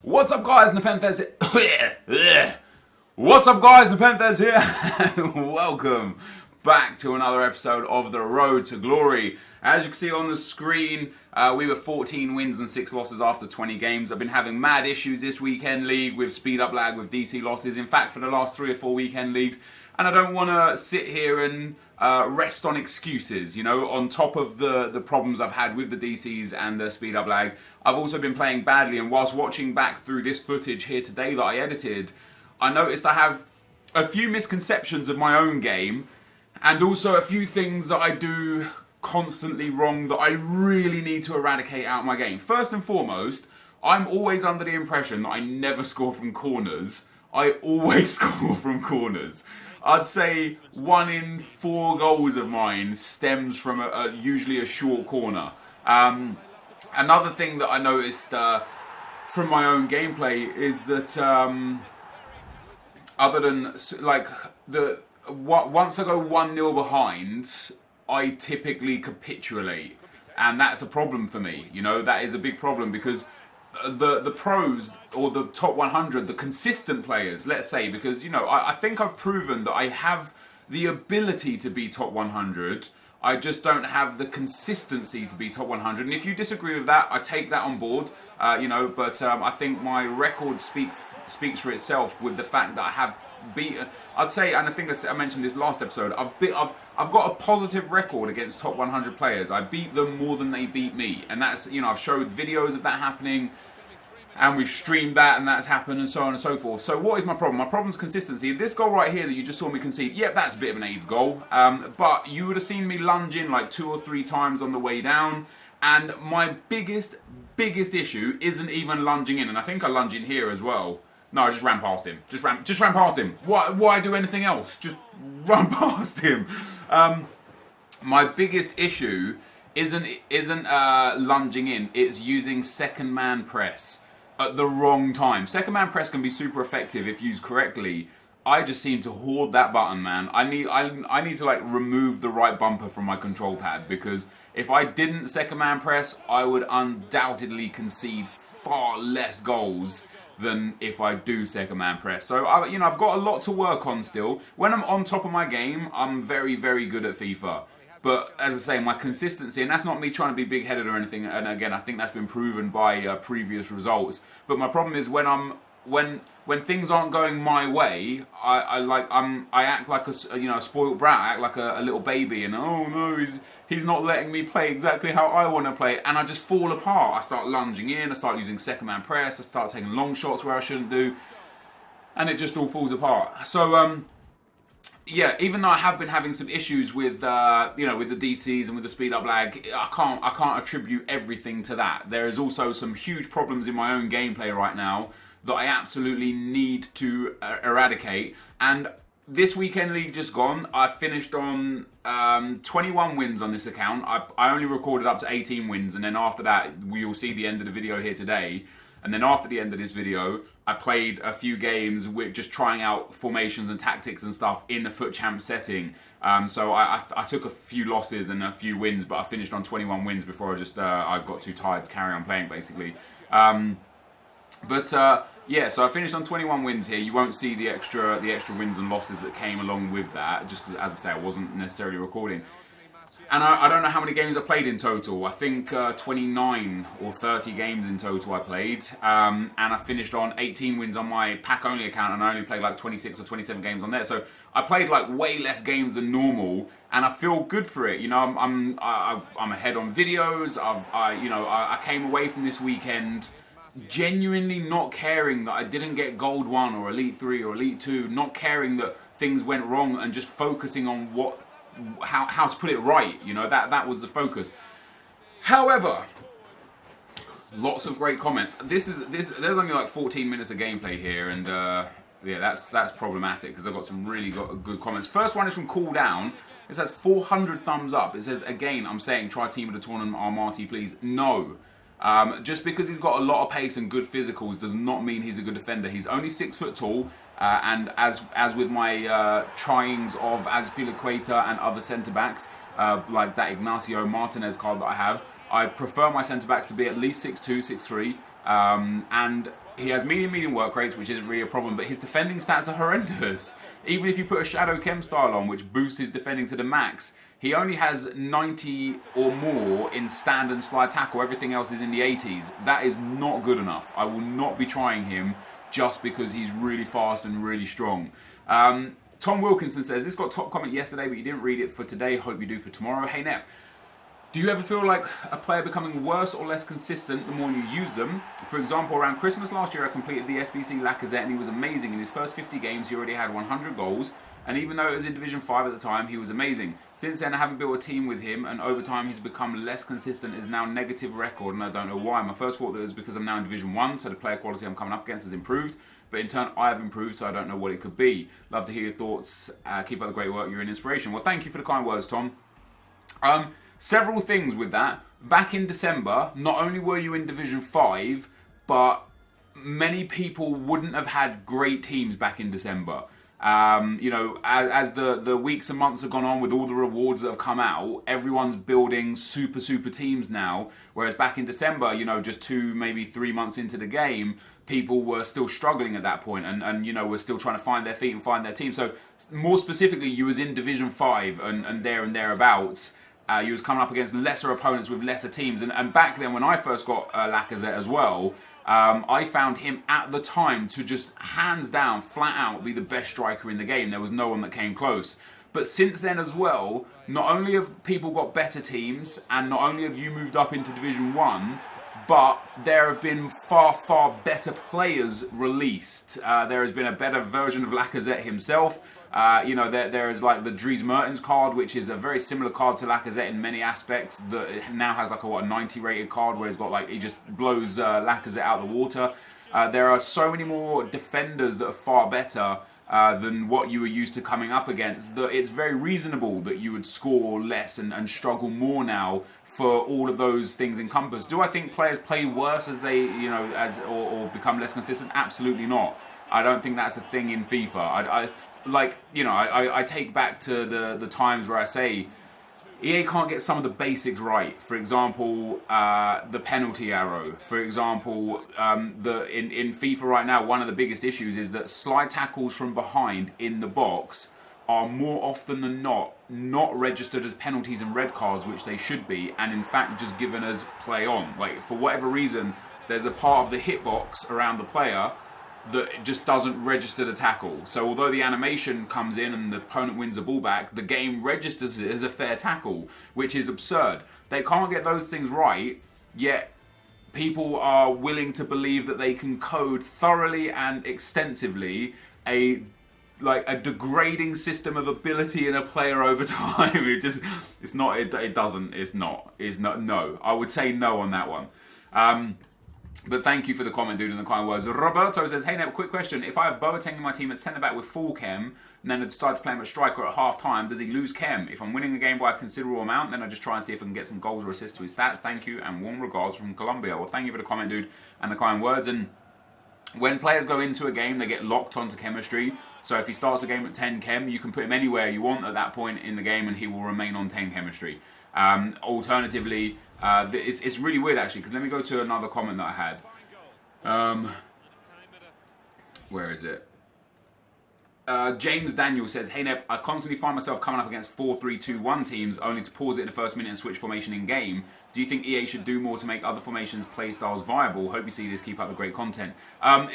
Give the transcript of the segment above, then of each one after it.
What's up guys, NepentheZ here. What's up guys, NepentheZ here. Welcome back to another episode of The Road to Glory. As you can see on the screen, we were 14 wins and 6 losses after 20 games. I've been having mad issues this weekend league with speed up lag, with DC losses. In fact, for the last 3 or 4 weekend leagues. And I don't want to sit here and rest on excuses, you know, on top of the problems I've had with the DCs and the speed up lag. I've also been playing badly, and whilst watching back through this footage here today that I edited, I noticed I have a few misconceptions of my own game, and also a few things that I do constantly wrong that I really need to eradicate out of my game. First and foremost, I'm always under the impression that I never score from corners. I always score from corners. I'd say 1 in 4 goals of mine stems from usually a short corner. Another thing that I noticed from my own gameplay is that other than like once I go 1-0 behind, I typically capitulate, and that's a problem for me. You know, that is a big problem because the pros, or the top 100, the consistent players, let's say, because, you know, I think I've proven that I have the ability to be top 100. I just don't have the consistency to be top 100. And if you disagree with that, I take that on board, you know, but I think my record speaks for itself with the fact that I have beaten, I'd say, and I think I mentioned this last episode, I've got a positive record against top 100 players. I beat them more than they beat me, and that's, you know, I've showed videos of that happening, and we've streamed that, and that's happened, and so on and so forth. So what is my problem? My problem is consistency. This goal right here that you just saw me concede, yep, that's a bit of an AIDS goal, but you would have seen me lunge in like 2 or 3 times on the way down, and my biggest issue isn't even lunging in, and I think I lunge in here as well. No, I just ran past him. Just ran past him. Why do anything else? Just run past him. My biggest issue isn't lunging in. It's using second man press at the wrong time. Second man press can be super effective if used correctly. I just seem to hoard that button, man. I need to like remove the right bumper from my control pad, because if I didn't second man press, I would undoubtedly concede far less goals than if I do second man press. So you know, I've got a lot to work on still. When I'm on top of my game, I'm very, very good at FIFA. But as I say, my consistency, and that's not me trying to be big-headed or anything, and again, I think that's been proven by previous results. But my problem is when things aren't going my way, I act like a spoiled brat. I act like a little baby, and oh no, he's not letting me play exactly how I want to play, and I just fall apart. I start lunging in, I start using second man press, I start taking long shots where I shouldn't do, and it just all falls apart. So yeah, even though I have been having some issues with you know, with the DCs and with the speed up lag, I can't attribute everything to that. There is also some huge problems in my own gameplay right now that I absolutely need to eradicate. And this weekend league just gone, I finished on 21 wins on this account. I only recorded up to 18 wins, and then after that, you'll see the end of the video here today. And then after the end of this video, I played a few games with just trying out formations and tactics and stuff in the FUT champ setting. So I took a few losses and a few wins, but I finished on 21 wins before I got too tired to carry on playing, basically. Yeah, so I finished on 21 wins here. You won't see the extra wins and losses that came along with that, just because, as I say, I wasn't necessarily recording. And I don't know how many games I played in total. I think 29 or 30 games in total I played. And I finished on 18 wins on my pack-only account, and I only played like 26 or 27 games on there. So I played like way less games than normal, and I feel good for it. You know, I'm ahead on videos. I came away from this weekend genuinely not caring that I didn't get Gold 1 or Elite 3 or Elite 2, not caring that things went wrong, and just focusing on how to put it right. You know, that was the focus. However, lots of great comments. There's only like 14 minutes of gameplay here, and yeah, that's problematic, because I've got some really good comments. First one is from Cool Down. It says 400 thumbs up. It says, again, I'm saying try team of the tournament, Marty, please. No. Just because he's got a lot of pace and good physicals does not mean he's a good defender. He's only 6 foot tall, and as with my tryings of Azpilicueta and other centre backs, like that Ignacio Martinez card that I have, I prefer my centre backs to be at least 6'2", 6'3", and he has medium work rates, which isn't really a problem, but his defending stats are horrendous. Even if you put a Shadow Chem style on, which boosts his defending to the max, he only has 90 or more in stand and slide tackle. Everything else is in the 80s. That is not good enough. I will not be trying him just because he's really fast and really strong. Tom Wilkinson says, this got top comment yesterday, but you didn't read it for today. Hope you do for tomorrow. Hey, Nep. Do you ever feel like a player becoming worse or less consistent the more you use them? For example, around Christmas last year, I completed the SBC Lacazette and he was amazing. In his first 50 games, he already had 100 goals. And even though it was in Division 5 at the time, he was amazing. Since then, I haven't built a team with him, and over time, he's become less consistent. Is now negative record, and I don't know why. My first thought that it was because I'm now in Division 1, so the player quality I'm coming up against has improved. But in turn, I have improved, so I don't know what it could be. Love to hear your thoughts. Keep up the great work. You're an inspiration. Well, thank you for the kind words, Tom. Several things with that. Back in December, not only were you in Division 5, but many people wouldn't have had great teams back in December. You know, as the weeks and months have gone on with all the rewards that have come out, everyone's building super teams now. Whereas back in December, you know, just 2, maybe 3 months into the game, people were still struggling at that point and you know, were still trying to find their feet and find their team. So more specifically, you was in Division 5 and thereabouts. You was coming up against lesser opponents with lesser teams. And back then, when I first got Lacazette as well, I found him at the time to just hands down, flat out, be the best striker in the game. There was no one that came close. But since then as well, not only have people got better teams, and not only have you moved up into Division 1, but there have been far better players released. There has been a better version of Lacazette himself. You know, there is like the Dries Mertens card, which is a very similar card to Lacazette in many aspects. That now has like a 90 rated card, where he's got like, he just blows Lacazette out of the water. There are so many more defenders that are far better than what you were used to coming up against, that it's very reasonable that you would score less and struggle more now for all of those things encompassed. Do I think players play worse as they, you know, or become less consistent? Absolutely not. I don't think that's a thing in FIFA. I like, you know, I take back to the times where I say EA can't get some of the basics right. For example, the penalty arrow. For example, in FIFA right now, one of the biggest issues is that slide tackles from behind in the box are more often than not registered as penalties and red cards, which they should be, and in fact just given as play on. Like, for whatever reason, there's a part of the hitbox around the player that just doesn't register the tackle. So although the animation comes in and the opponent wins the ball back, the game registers it as a fair tackle, which is absurd. They can't get those things right, yet people are willing to believe that they can code thoroughly and extensively a degrading system of ability in a player over time. No. I would say no on that one. But thank you for the comment, dude, and the kind words. Roberto says, hey, Nep, quick question. If I have Boateng in my team at centre-back with full chem, and then I decide to play him at striker at half-time, does he lose chem? If I'm winning the game by a considerable amount, then I just try and see if I can get some goals or assists to his stats. Thank you, and warm regards from Colombia. Well, thank you for the comment, dude, and the kind words. And when players go into a game, they get locked onto chemistry. So if he starts a game at 10 chem, you can put him anywhere you want at that point in the game, and he will remain on 10 chemistry. Alternatively, it's really weird, actually, because let me go to another comment that I had. Where is it? James Daniel says, hey Nep, I constantly find myself coming up against 4-3-2-1 teams only to pause it in the first minute and switch formation in game. Do you think EA should do more to make other formations play styles viable? Hope you see this, keep up the great content.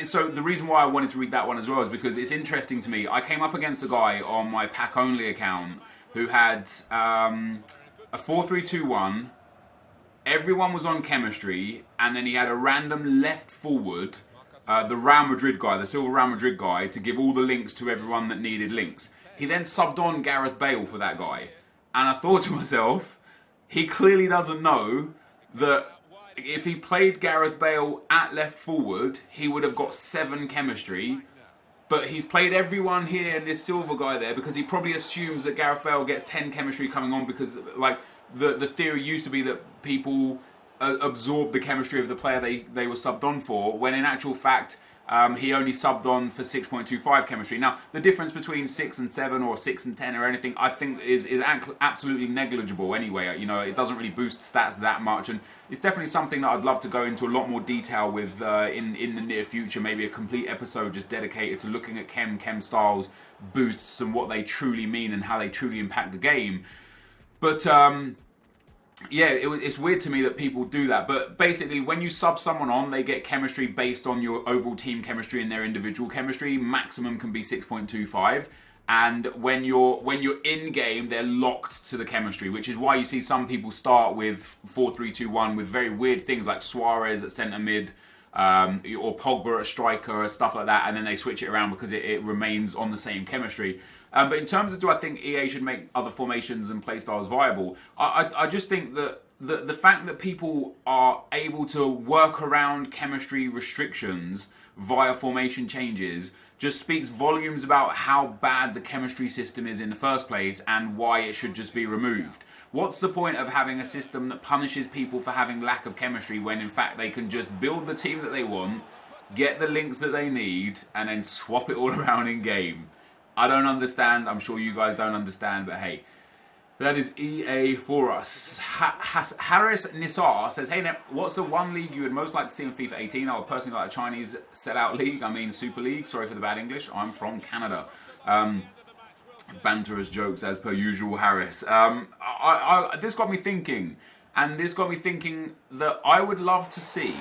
So the reason why I wanted to read that one as well is because it's interesting to me. I came up against a guy on my pack only account who had a 4-3-2-1, everyone was on chemistry, and then he had a random left forward, the Real Madrid guy, the silver Real Madrid guy, to give all the links to everyone that needed links. He then subbed on Gareth Bale for that guy. And I thought to myself, he clearly doesn't know that if he played Gareth Bale at left forward, he would have got 7 chemistry. But he's played everyone here and this silver guy there because he probably assumes that Gareth Bale gets 10 chemistry coming on because, like, the theory used to be that people absorb the chemistry of the player they were subbed on for, when in actual fact he only subbed on for 6.25 chemistry. Now, the difference between 6 and 7 or 6 and 10 or anything, I think is absolutely negligible anyway. You know, it doesn't really boost stats that much, and it's definitely something that I'd love to go into a lot more detail with in the near future. Maybe a complete episode just dedicated to looking at chem styles, boosts, and what they truly mean and how they truly impact the game. But yeah, it's weird to me that people do that. But basically, when you sub someone on, they get chemistry based on your overall team chemistry and their individual chemistry. Maximum can be 6.25. And when you're in game, they're locked to the chemistry, which is why you see some people start with 4-3-2-1 with very weird things like Suarez at centre mid, or Pogba at striker, stuff like that, and then they switch it around because it remains on the same chemistry. But in terms of, do I think EA should make other formations and playstyles viable? I just think that the fact that people are able to work around chemistry restrictions via formation changes just speaks volumes about how bad the chemistry system is in the first place and why it should just be removed. What's the point of having a system that punishes people for having lack of chemistry when in fact they can just build the team that they want, get the links that they need, and then swap it all around in game? I don't understand. I'm sure you guys don't understand, but hey, that is EA for us. Harris Nisar says, hey Nep, what's the one league you would most like to see in FIFA 18? I would personally like a Chinese sellout league. I mean Super League. Sorry for the bad English. I'm from Canada. Banterous jokes as per usual, Harris. This got me thinking. And this got me thinking that I would love to see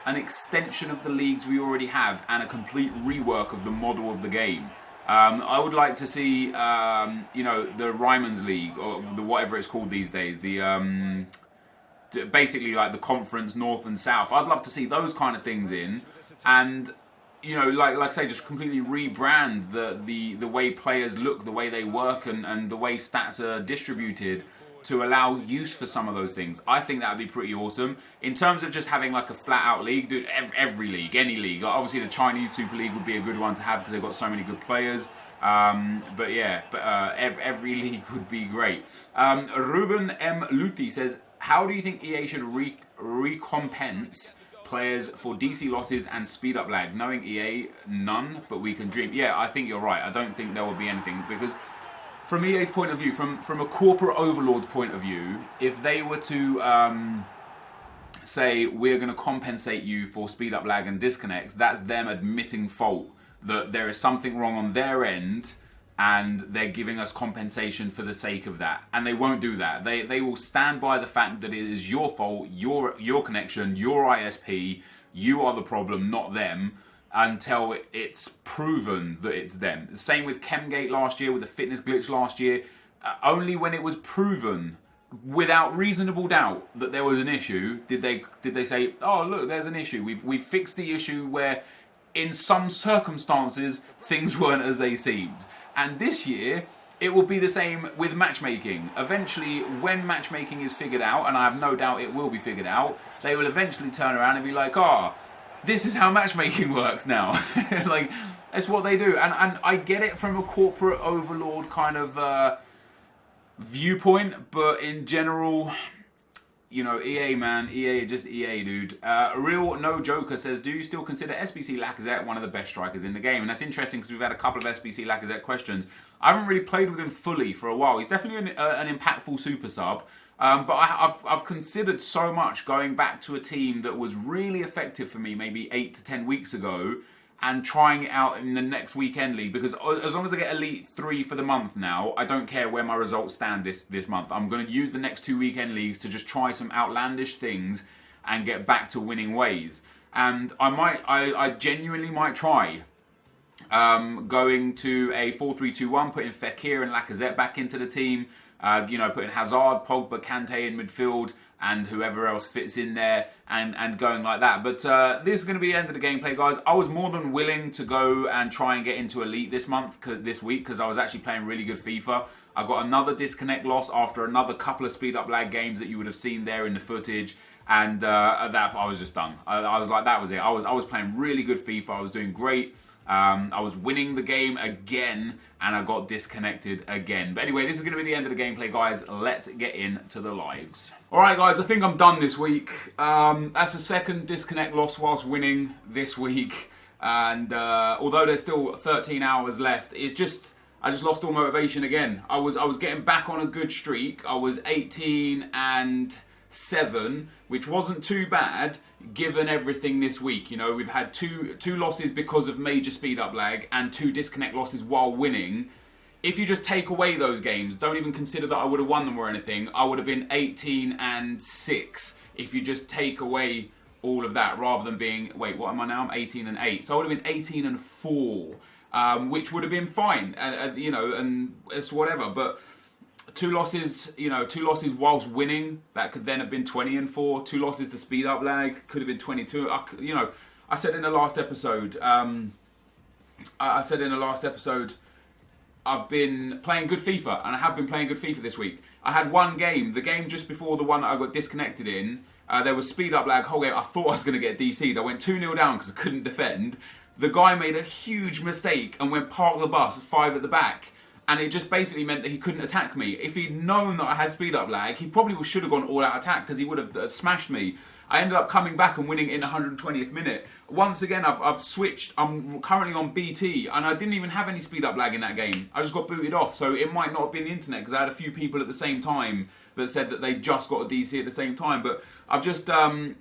an extension of the leagues we already have and a complete rework of the model of the game. I would like to see, you know, the Ryman's League, or the whatever it's called these days, the basically like the Conference North and South. I'd love to see those kind of things in, and you know, like I say, just completely rebrand the way players look, the way they work, and the way stats are distributed, to allow use for some of those things. I think that would be pretty awesome. In terms of just having like a flat out league, dude, every league, any league. Like obviously the Chinese Super League would be a good one to have because they've got so many good players. But yeah, every league would be great. Ruben M. Luthi says, how do you think EA should recompense players for DC losses and speed up lag? Knowing EA, none, but we can dream. Yeah, I think you're right. I don't think there will be anything, because from EA's point of view, from a corporate overlord's point of view, if they were to say, we're going to compensate you for speed up lag and disconnects, that's them admitting fault, that there is something wrong on their end and they're giving us compensation for the sake of that. And they won't do that. They will stand by the fact that it is your fault, your connection, your ISP, you are the problem, not them, until it's proven that it's them. Same with Chemgate last year, with the fitness glitch last year. Only when it was proven without reasonable doubt that there was an issue did they say, oh look, there's an issue. We've fixed the issue where in some circumstances things weren't as they seemed. And this year it will be the same with matchmaking. Eventually, when matchmaking is figured out, and I have no doubt it will be figured out, they will eventually turn around and be like, this is how matchmaking works now. Like, that's what they do. And I get it from a corporate overlord kind of viewpoint, but in general, you know, EA, man. EA, just EA, dude. Real No Joker says, do you still consider SBC Lacazette one of the best strikers in the game? And that's interesting because we've had a couple of SBC Lacazette questions. I haven't really played with him fully for a while. He's definitely an impactful super sub. But I've considered so much going back to a team that was really effective for me maybe 8 to 10 weeks ago and trying it out in the next weekend league, because as long as I get Elite 3 for the month now, I don't care where my results stand this month. I'm going to use the next 2 weekend leagues to just try some outlandish things and get back to winning ways. And I genuinely might try going to a 4-3-2-1, putting Fekir and Lacazette back into the team. You know, putting Hazard, Pogba, Kante in midfield, and whoever else fits in there, and going like that. But this is going to be the end of the gameplay, guys. I was more than willing to go and try and get into Elite this week, because I was actually playing really good FIFA. I got another disconnect loss after another couple of speed up lag games that you would have seen there in the footage, and at that I was just done. I was like, that was it. I was playing really good FIFA. I was doing great. I was winning the game again, and I got disconnected again. But anyway, this is going to be the end of the gameplay, guys. Let's get into the lives. Alright, guys, I think I'm done this week. That's the second disconnect loss whilst winning this week. And although there's still 13 hours left, I just lost all motivation again. I was getting back on a good streak. I was 18-7, which wasn't too bad given everything this week. You know, we've had two losses because of major speed up lag and 2 disconnect losses while winning. If you just take away those games, don't even consider that I would have won them or anything, I would have been 18-6 if you just take away all of that, rather than being, wait, what am I now? I'm 18-8. So I would have been 18-4, which would have been fine, you know, and it's whatever. But 2 losses, you know, 2 losses whilst winning, that could then have been 20-4. 2 losses to speed up lag could have been 22. You know, I said in the last episode, I've been playing good FIFA, and I have been playing good FIFA this week. I had one game, the game just before the one that I got disconnected in. There was speed up lag whole game. I thought I was going to get DC'd. I went 2-0 down because I couldn't defend. The guy made a huge mistake and went park the bus 5 at the back. And it just basically meant that he couldn't attack me. If he'd known that I had speed up lag, he probably should have gone all out attack because he would have smashed me. I ended up coming back and winning in the 120th minute. Once again, I've switched. I'm currently on BT, and I didn't even have any speed up lag in that game. I just got booted off, so it might not have been the internet because I had a few people at the same time that said that they just got a DC at the same time. But I've just, I've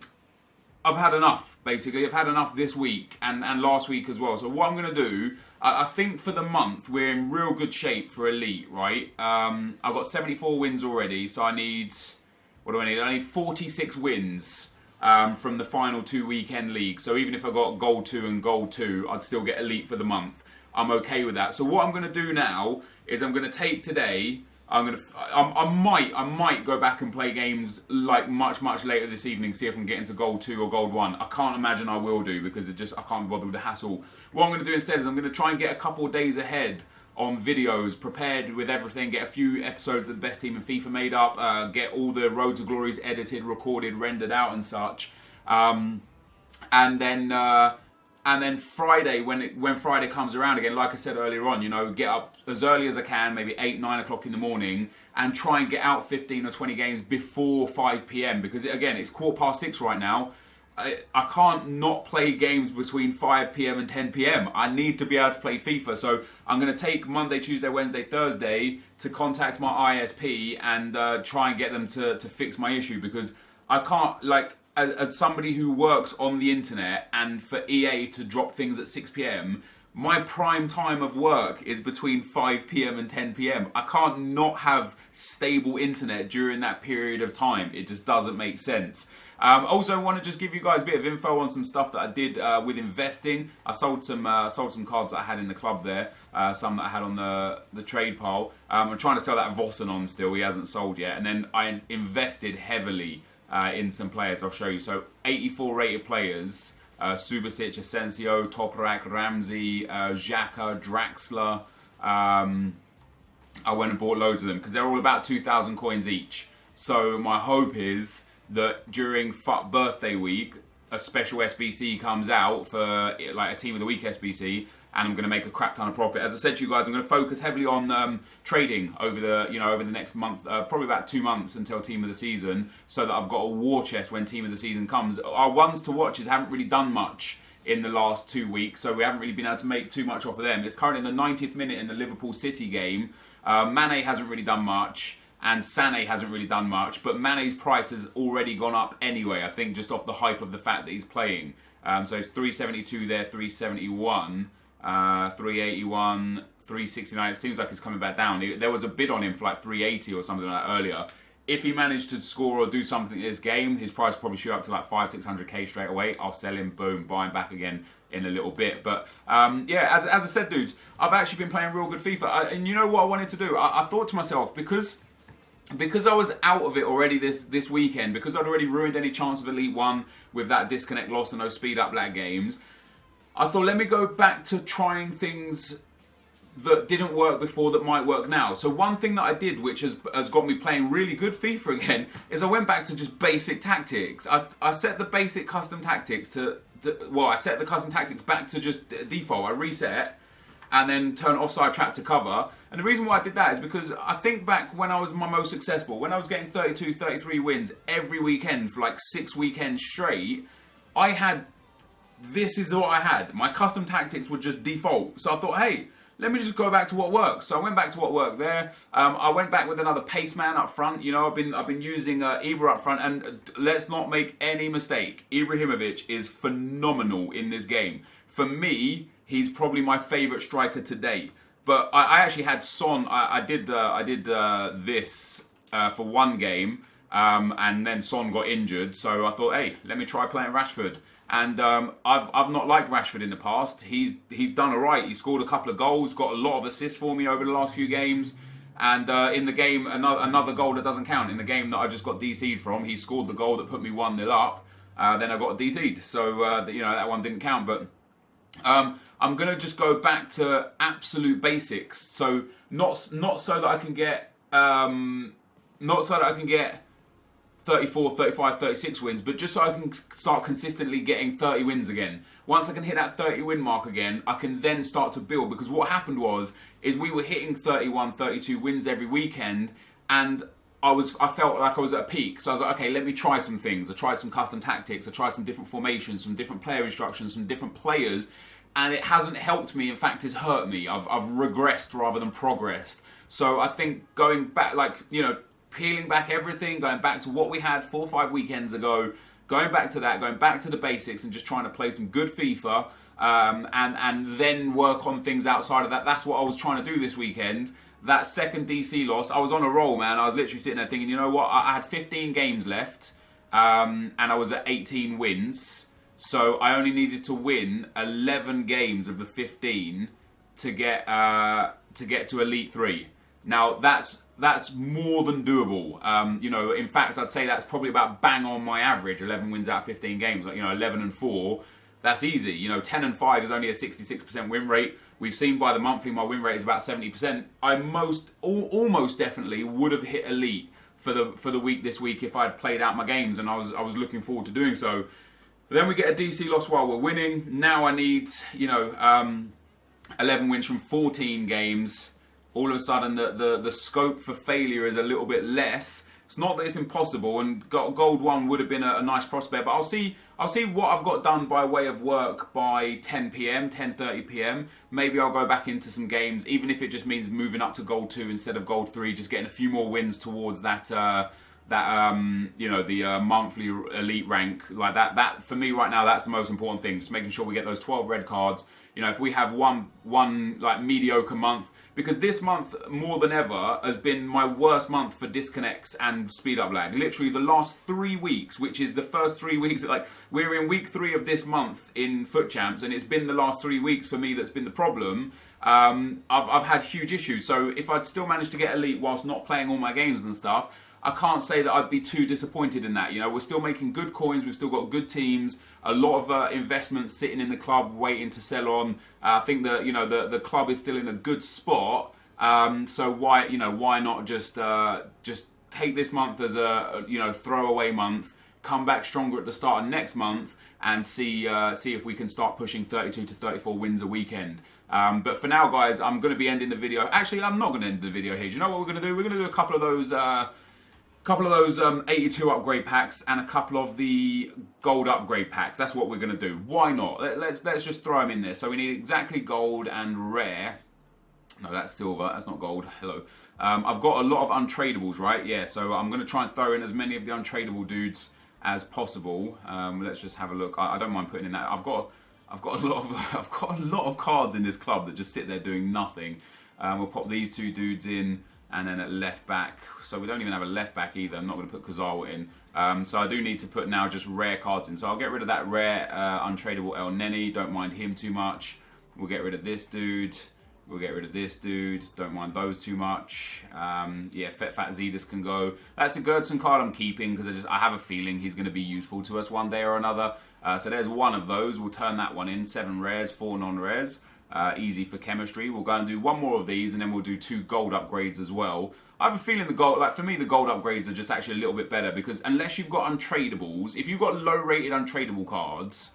had enough, basically. I've had enough this week and last week as well. So what I'm going to do, I think for the month, we're in real good shape for Elite, right? I've got 74 wins already, so I need, what do I need? I need 46 wins. From the final 2 weekend leagues. So even if I got Gold 2 and Gold 2, I'd still get Elite for the month. I'm okay with that. So what I'm going to do now is I'm going to take today. I might go back and play games like much later this evening. See if I can get into Gold 2 or Gold 1. I can't imagine I will do because I can't bother with the hassle. What I'm going to do instead is I'm going to try and get a couple of days ahead on videos, prepared with everything, get a few episodes of the best team in FIFA made up, get all the Road to Glories edited, recorded, rendered out and such. And then Friday, when Friday comes around again, like I said earlier on, you know, get up as early as I can, maybe 8, 9 o'clock in the morning, and try and get out 15 or 20 games before 5 p.m. because, again, it's 6:15 right now. I can't not play games between 5 p.m. and 10 p.m. I need to be able to play FIFA. So I'm going to take Monday, Tuesday, Wednesday, Thursday to contact my ISP and try and get them to fix my issue, because I can't, like, as somebody who works on the internet, and for EA to drop things at 6 p.m, my prime time of work is between 5 p.m. and 10 p.m. I can't not have stable internet during that period of time. It just doesn't make sense. Also, I want to just give you guys a bit of info on some stuff that I did with investing. I sold some cards that I had in the club there, some that I had on the trade pile. I'm trying to sell that Vossen on still. He hasn't sold yet. And then I invested heavily in some players. I'll show you. So 84 rated players. Subasic, Asensio, Toprak, Ramsey, Xhaka, Draxler. I went and bought loads of them because they're all about 2,000 coins each. So my hope is that during FUT Birthday Week, a special SBC comes out for like a Team of the Week SBC, and I'm going to make a crap ton of profit. As I said to you guys, I'm going to focus heavily on trading over the next month, probably about 2 months until Team of the Season, so that I've got a war chest when Team of the Season comes. Our ones to watches haven't really done much in the last 2 weeks, so we haven't really been able to make too much off of them. It's currently in the 90th minute in the Liverpool City game. Mane hasn't really done much, and Sané hasn't really done much, but Mane's price has already gone up anyway, I think, just off the hype of the fact that he's playing. So it's 372 there, 371, 381, 369. It seems like he's coming back down. There was a bid on him for like 380 or something like that earlier. If he managed to score or do something in this game, his price will probably shoot up to like 500-600k straight away. I'll sell him, boom, buy him back again in a little bit. But yeah, as I said, dudes, I've actually been playing real good FIFA. And you know what I wanted to do? I thought to myself, because I was out of it already this weekend, because I'd already ruined any chance of Elite 1 with that disconnect loss and those speed up lag games, I thought, let me go back to trying things that didn't work before that might work now. So one thing that I did, which has got me playing really good FIFA again, is I went back to just basic tactics. I set the basic custom tactics I set the custom tactics back to just default. I reset and then turn offside trap to cover. And the reason why I did that is because I think back when I was my most successful, when I was getting 32, 33 wins every weekend for like 6 weekends straight, this is what I had. My custom tactics were just default. So I thought, hey, let me just go back to what works. So I went back to what worked there. I went back with another pace man up front. You know, I've been using Ibra up front, and let's not make any mistake. Ibrahimovic is phenomenal in this game. For me, he's probably my favourite striker to date. But I actually had Son. I did this for one game, and then Son got injured. So I thought, hey, let me try playing Rashford. And I've not liked Rashford in the past. He's done alright. He scored a couple of goals, got a lot of assists for me over the last few games. And in the game, another goal that doesn't count. In the game that I just got DC'd from, he scored the goal that put me 1-0 up. Then I got DC'd. So, you know, that one didn't count. But I'm going to just go back to absolute basics. So, not so that I can get... not so that I can get 34, 35, 36 wins, but just so I can start consistently getting 30 wins again. Once I can hit that 30 win mark again, I can then start to build, because what happened is we were hitting 31, 32 wins every weekend, and I felt like I was at a peak. So I was like, okay, let me try some things. I tried some custom tactics, I tried some different formations, some different player instructions, some different players, and it hasn't helped me. In fact, it's hurt me. I've regressed rather than progressed. So I think going back, like, you know, peeling back everything, going back to what we had 4 or 5 weekends ago, going back to that, going back to the basics, and just trying to play some good FIFA, and then work on things outside of that. That's what I was trying to do this weekend. That second DC loss, I was on a roll, man. I was literally sitting there thinking, you know what, I had 15 games left, and I was at 18 wins, so I only needed to win 11 games of the 15 to get to Elite 3. Now, that's more than doable. You know, in fact, I'd say that's probably about bang on my average. 11 wins out of 15 games. Like, you know, 11 and 4, that's easy. You know, 10 and 5 is only a 66% win rate. We've seen by the monthly, my win rate is about 70%. I almost definitely would have hit elite for the week this week if I'd played out my games, and I was looking forward to doing so. But then we get a DC loss while we're winning. Now I need, you know, 11 wins from 14 games. All of a sudden the scope for failure is a little bit less. It's not that it's impossible, and gold 1 would have been a nice prospect, but I'll see what I've got done by way of work by 10 PM, 10:30 PM. Maybe I'll go back into some games, even if it just means moving up to gold 2 instead of gold 3, just getting a few more wins towards that you know, the monthly elite rank. Like that for me right now, that's the most important thing. Just making sure we get those 12 red cards. You know, if we have one like mediocre month, because this month more than ever has been my worst month for disconnects and speed up lag. Literally the last 3 weeks, which is the first 3 weeks, like we're in week 3 of this month in FUT Champs, and it's been the last 3 weeks for me that's been the problem. I've had huge issues. So if I'd still managed to get elite whilst not playing all my games and stuff, I can't say that I'd be too disappointed in that. You know, we're still making good coins, we've still got good teams, a lot of investments sitting in the club waiting to sell on. I think that, you know, the club is still in a good spot. So why not just take this month as a, you know, throwaway month, come back stronger at the start of next month, and see if we can start pushing 32 to 34 wins a weekend. But for now, guys, I'm going to be ending the video. Actually, I'm not going to end the video here. Do you know what we're going to do? We're going to do a couple of those 82 upgrade packs and a couple of the gold upgrade packs. That's what we're going to do. Why not? Let's just throw them in there. So we need exactly gold and rare. No, that's silver. That's not gold. Hello. I've got a lot of untradables, right? Yeah. So I'm going to try and throw in as many of the untradable dudes as possible. Let's just have a look. I don't mind putting in that. I've got a lot of cards in this club that just sit there doing nothing. We'll pop these 2 dudes in. And then at left back, so we don't even have a left back either. I'm not going to put Kazawa in. So I do need to put now just rare cards in. So I'll get rid of that rare untradable El Neni. Don't mind him too much. We'll get rid of this dude. We'll get rid of this dude. Don't mind those too much. Yeah, FatZedis can go. That's a Gertson card I'm keeping because I have a feeling he's going to be useful to us one day or another. So there's one of those. We'll turn that one in. 7 rares, 4 non-rares. easy for chemistry. We'll go and do one more of these, and then we'll do 2 gold upgrades as well. I have a feeling the gold, like for me, the gold upgrades are just actually a little bit better, because unless you've got untradables, if you've got low-rated untradable cards,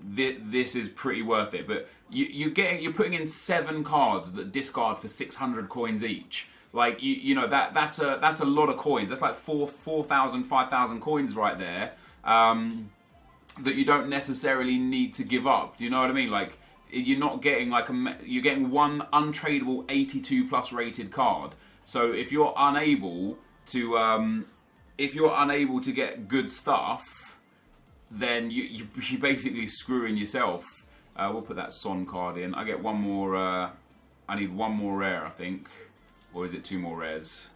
this is pretty worth it. But you're putting in 7 cards that discard for 600 coins each. Like you know that's a lot of coins. That's like 4,000, 5,000 coins right there. That you don't necessarily need to give up. Do you know what I mean? Like you're not getting you're getting one untradable 82 plus rated card. So if you're unable to get good stuff, then you're basically screwing yourself. We'll put that Son card in. I get one more. I need one more rare, I think, or is it 2 more rares?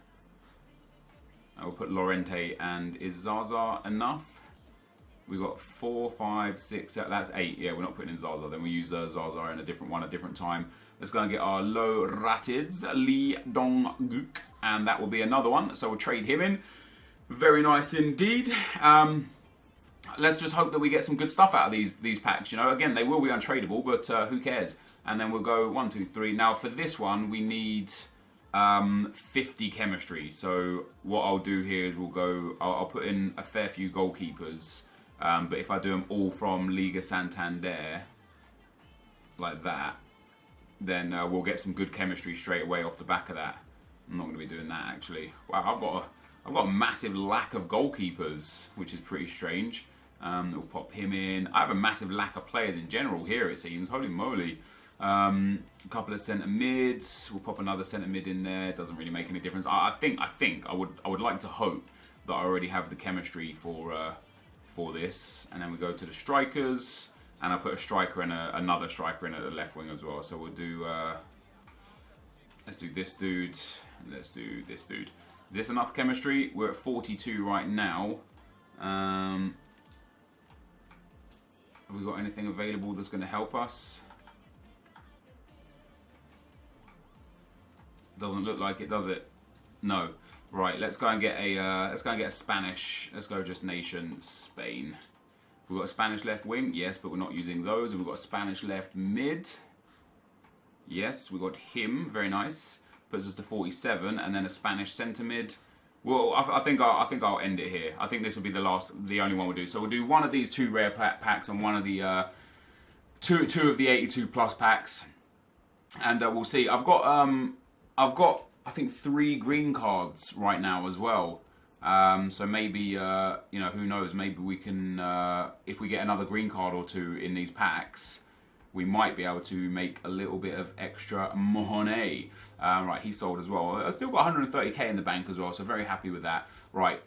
I will put Lorente and is Zaza enough? We got 4, 5, 6. That's 8. Yeah, we're not putting in Zaza. Then we use Zaza in a different one, a different time. Let's go and get our low ratids, Lee Dong Gook, and that will be another one. So we'll trade him in. Very nice indeed. Let's just hope that we get some good stuff out of these packs. You know, again, they will be untradeable, but who cares? And then we'll go 1, 2, 3. Now for this one, we need 50 chemistry. So what I'll do here is we'll go. I'll put in a fair few goalkeepers. But if I do them all from Liga Santander, like that, then we'll get some good chemistry straight away off the back of that. I'm not going to be doing that actually. Wow, I've got a massive lack of goalkeepers, which is pretty strange. We'll pop him in. I have a massive lack of players in general here, it seems. Holy moly. A couple of centre mids. We'll pop another centre mid in there. Doesn't really make any difference. I think I would like to hope that I already have the chemistry for this. And then we go to the strikers, and I put a striker and another striker in at the left wing as well. So we'll do. Let's do this dude. Let's do this dude. Is this enough chemistry? We're at 42 right now. Have we got anything available that's going to help us? Doesn't look like it, does it? No. Right. Let's go and get a Spanish. Let's go just nation Spain. We've got a Spanish left wing, yes, but we're not using those. And we've got a Spanish left mid. Yes, we got him. Very nice. Puts us to 47, and then a Spanish centre mid. Well, I think I'll end it here. I think this will be the only one we'll do. So we'll do one of these 2 rare packs and one of the two of the 82 plus packs, and we'll see. I've got I think 3 green cards right now as well. So maybe you know, who knows? Maybe we can if we get another green card or 2 in these packs, we might be able to make a little bit of extra money. Right, he sold as well. I still got 130k in the bank as well, so very happy with that. Right,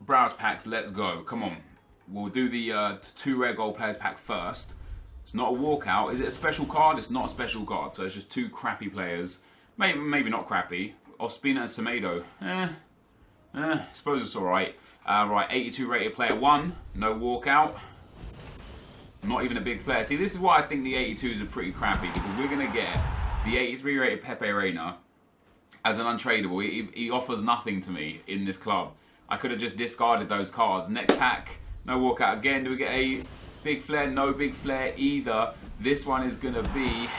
browse packs, let's go. Come on. We'll do the 2 rare gold players pack first. It's not a walkout. Is it a special card? It's not a special card, so it's just 2 crappy players. Maybe not crappy. Ospina and Semedo. Suppose it's alright. Right, 82 rated player 1. No walkout. Not even a big flare. See, this is why I think the 82s are pretty crappy, because we're going to get the 83 rated Pepe Reina as an untradable. He offers nothing to me in this club. I could have just discarded those cards. Next pack, no walkout again. Do we get a big flare? No big flare either. This one is going to be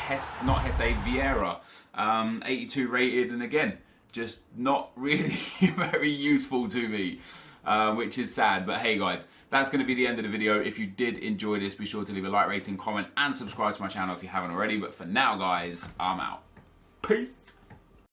not Hesse, Vieira. 82 rated, and again, just not really very useful to me, which is sad. But hey guys, that's going to be the end of the video. If you did enjoy this, be sure to leave a like, rating, comment, and subscribe to my channel if you haven't already. But for now, guys, I'm out. Peace.